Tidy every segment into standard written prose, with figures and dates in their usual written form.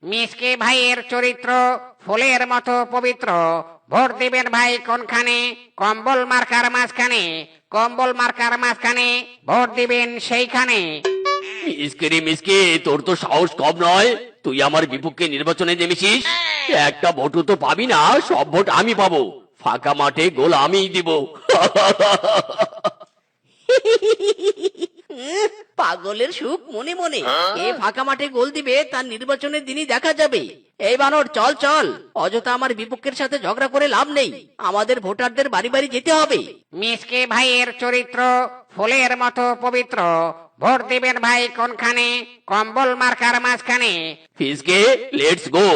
মিসকে ভাইয়ের চরিত্র ফুলের মতো পবিত্র। ভোট দিবেন ভাই কোনখানে? কম্বল মার্কার মাঝখানে। কম্বল মার্কার মাঝখানে ভোট দিবেন সেইখানে। মিসকে রে মিসকে, তোর তো সাহস কম নয়। তুই আমার বিপক্ষে নির্বাচনে নেমেছিস। একটা ভোটও তো পাবি না, সব ভোট আমি পাবো। ফাঁকা মাঠে গোল আমিই দিব। পাগলের সুখ মনে মনে। এ ফাঁকা মাঠে গোল দিবে তার নির্বাচনের দিনই দেখা যাবে। এই বানর, চল চল, অযথা আমার বিপক্ষের সাথে ঝগড়া করে লাভ নেই। আমাদের ভোটারদের বাড়ি বাড়ি যেতে হবে। মিসকে ভাইয়ের চরিত্র ফুলের মতো পবিত্র। ভোট দিবেন ভাই কোনখানে? কম্বল মার্কার মাঝখানে। ফিসকে, লেটস গো।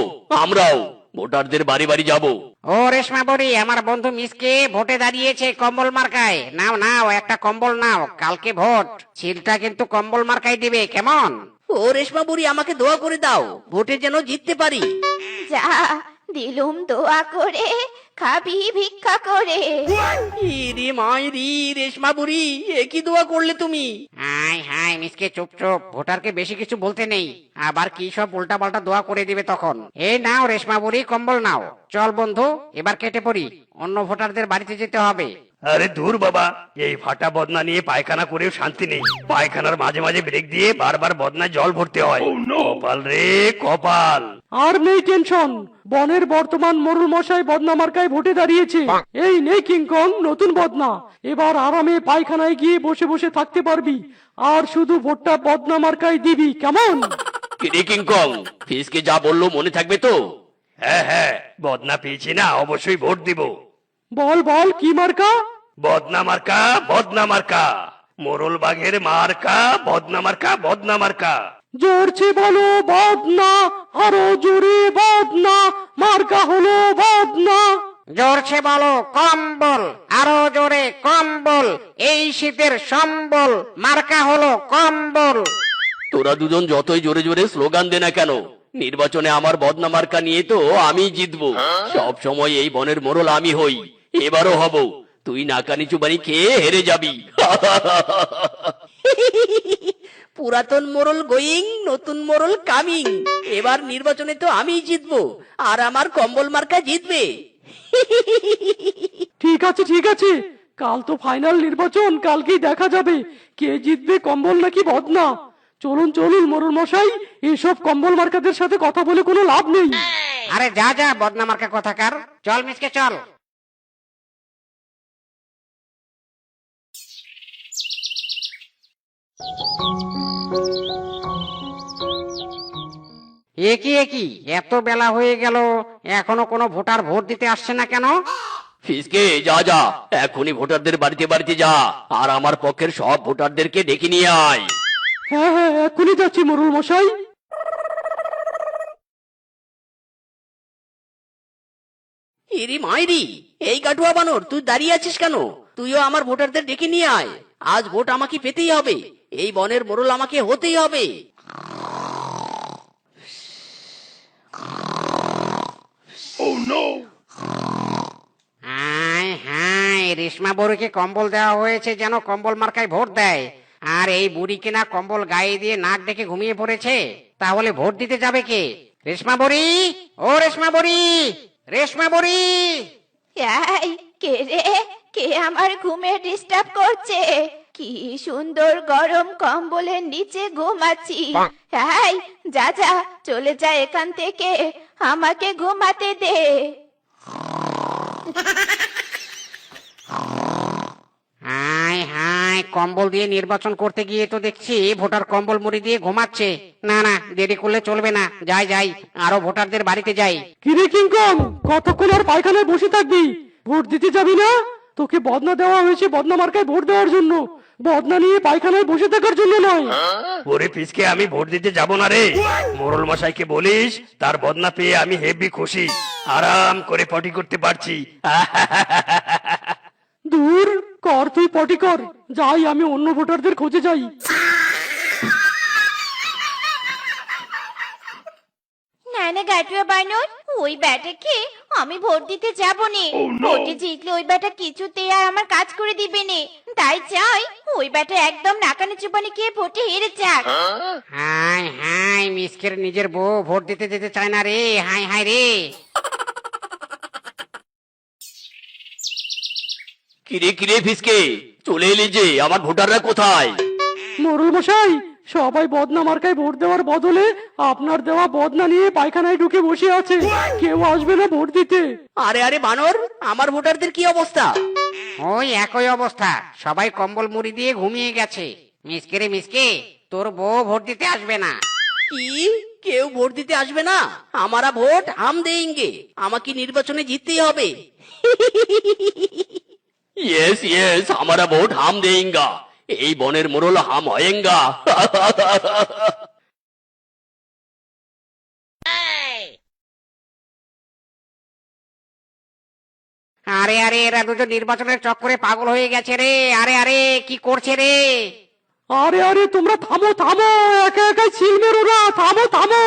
আমরাও ভোটারদের বাড়ি বাড়ি যাব। ও রেশমা বড়ি, আমার বন্ধু মিসকে ভোটে দাঁড়িয়েছে কম্বল মার্কায়। নাও নাও, একটা কম্বল নাও, কালকে ভোট। ছিলটা কিন্তু কম্বল মার্কায় দিবে, কেমন? ও রেশমা বুড়ি, আমাকে দোয়া করে দাও, ভোটে যেন জিততে পারি। যা, দিলুম দোয়া করে, খাবি ভিক্ষা করে। ইরে মাইরি, রেশমা বুড়ি, এ কি দোয়া করলে তুমি? হাই হাই মিসকে, চুপ চুপ, ভোটারকে বেশি কিছু বলতে নেই, আবার কি সব উল্টা পাল্টা দোয়া করে দিবে তখন। এই নাও রেশমা বুড়ি, কম্বল নাও। চল বন্ধু, এবার কেটে পড়ি, অন্য ভোটারদের বাড়িতে যেতে হবে। আরে দূর বাবা, এই ফাটা বদনা নিয়ে পায়খানা করেও শান্তি নেই। পায়খানার মাঝে মাঝে ব্রেক দিয়ে বারবার বদনায় জল ভরতে হয়। কপাল রে কপাল। আর নেই টেনশন, বনের বর্তমান মোড়ল মশাই বদনা মার্কায় ভোটে দাঁড়িয়েছে। এই নেই কিংকং নতুন বদনা, এবার আরামে পায়খানায় গিয়ে বসে বসে থাকতে পারবি, আর শুধু ভোটটা বদনা মার্কায় দিবি, কেমন? কিরে কিংকং, ফিসকে যা বললো মনে থাকবে তো? হ্যাঁ হ্যাঁ, বদনা পেয়েছি না, অবশ্যই ভোট দিব। বল বল, কি মার্কা? বদনা মার্কা, বদনা মার্কা, মোরল বাঘের মার্কা, বদনা মার্কা, বদনা মার্কা। জোরছে বলো বদনা, আরো জোরে বদনা, মার্কা হলো বদনা। জোরছে বলো কম্বল, আরো জোরে কম্বল, এই শীতের সম্বল, মার্কা হলো কম্বল। তোরা দুজন যতই জোরে জোরে স্লোগান দে না কেন, নির্বাচনে আমার বদনা মার্কা নিয়ে তো আমি জিতবো। সব সময় এই বনের মোড়ল আমি হই, এবারও হব। তুই নাকানি চুবানি খেয়ে হেরে যাবি। পুরাতন মোরল গোয়িং, নতুন মোরল কামিং। এবার নির্বাচনে তো আমিই জিতবো, আর আমার কম্বল মার্কা জিতবে। ঠিক আছে ঠিক আছে, কাল তো ফাইনাল নির্বাচন, কালকেই দেখা যাবে কে জিতবে, কম্বল নাকি বদনা। চলুন চলুন মোড়ল মশাই, এসব কম্বল মার্কাদের সাথে কথা বলে কোনো লাভ নেই। আরে যা যা বদনা মার্কা কথাকার, চল মিসকে চল। একই একই, এত বেলা হয়ে গেল, এখনো কোনো ভোটার ভোট দিতে আসছে না কেন? ফিসকে, যা যা, এখনই ভোটারদের বাড়িতে বাড়িতে যা, আর আমার পক্ষের সব ভোটারদেরকে ডেকে নিয়ে আয়। হ্যাঁ হ্যাঁ, এখনই যাচ্ছি মোড়ল মশাই। ইরি মাইরি, এই কাঠুয়া বানর, তুই দাঁড়িয়ে আছিস কেন? তুইও আমার ভোটারদের ডেকে নিয়ে আয়। আজ ভোট আমাকে পেতেই হবে, এই বনের মোড়ল আমাকে হতেই হবে। হাই হাই, রেশমা বড়িকে কম্বল দেওয়া হয়েছে যেন কম্বল মার্কায় ভোট দেয়, আর এই বুড়ি কিনা কম্বল গায়ে দিয়ে নাক ডেকে ঘুমিয়ে পড়েছে। তাহলে ভোট দিতে যাবে কে? রেশমা বড়ি, ও রেশমা বড়ি, রেশমা বড়ি। এই, কে রে? কে আমার ঘুমে ডিস্টার্ব করছে? কি সুন্দর গরম কম্বলের নিচে ঘুমাচ্ছি। এই, যা যা, চলে যা এখান থেকে, আমাকে ঘুমাতে দে। হাই হাই, কম্বল দিয়ে নির্বাচন করতে গিয়ে তো দেখছি ভোটার কম্বল মুড়ি দিয়ে ঘুমাচ্ছে। না না, দেরি করলে চলবে না, যাই যাই, আরো ভোটারদের বাড়িতে যাই। কিরে কিংকং, কতক্ষণ আর পায়খানায় বসে থাকবি? ভোট দিতে যাবি না? তোকে বদনা দেওয়া হয়েছে বদনা মার্কায় ভোট দেওয়ার জন্য, বদনা নিয়ে পায়খানায় বসে থাকার জন্য নয়। ওরে ফিসকে, আমি ভোট দিতে যাব না রে। মোরল মশাইকে বলিস, তার বদনা পেয়ে আমি হেভি খুশি, আরাম করে পটি করতে পারছি। দূর কর, তুই পটি কর, যাই আমি অন্য ভোটারদের খোঁজে যাই। না না গাটুয়া বানর, ওই ব্যাটাকে আমি ভোট দিতে যাব নে। ভোটে জিতলে ওই ব্যাটা কিছুতে আর আমার কাজ করে দিবে নে। তাই চাই ওই ব্যাটা একদম নাকানি চুপানি খেয়ে ভোটে হেরে যাক। হাই হাই, মিসকের নিজের বউ ভোট দিতে যেতে চায় না রে, হাই হাই রে। কিরে কিরে ফিসকে, চলে এলি যে, আমার ভোটাররা কোথায়? মোরল মশাই, সবাই বদনা মার্কায় ভোট দেওয়ার বদলে আপনার দেওয়া বদনা নিয়ে পায়খানায় ঢুকে বসে আছে। কেউ আসবে না ভোট দিতে। আরে আরে বানর, আমার ভোটারদের কি অবস্থা? ওই একই অবস্থা, সবাই কম্বল মুড়ি দিয়ে ঘুমিয়ে গেছে। মিসকে রে মিসকে, তোর বউ ভোট দিতে আসবে না। কি, কেউ ভোট দিতে আসবে না? আমারা ভোট হাম দেঙ্গে, আমাকে নির্বাচনে জিততেই হবে। ইয়েস ইয়েস, हमारा ভোট হাম দেঙ্গা। এই বনের মোরল হাম হয়েঙ্গা। আরে আরে, এরা দুজন নির্বাচনের চক্করে পাগল হয়ে গেছে রে। আরে আরে, কি করছে রে? আরে আরে, তোমরা থামো থামো, একা একাই ছিল মেরো না, থামো থামো।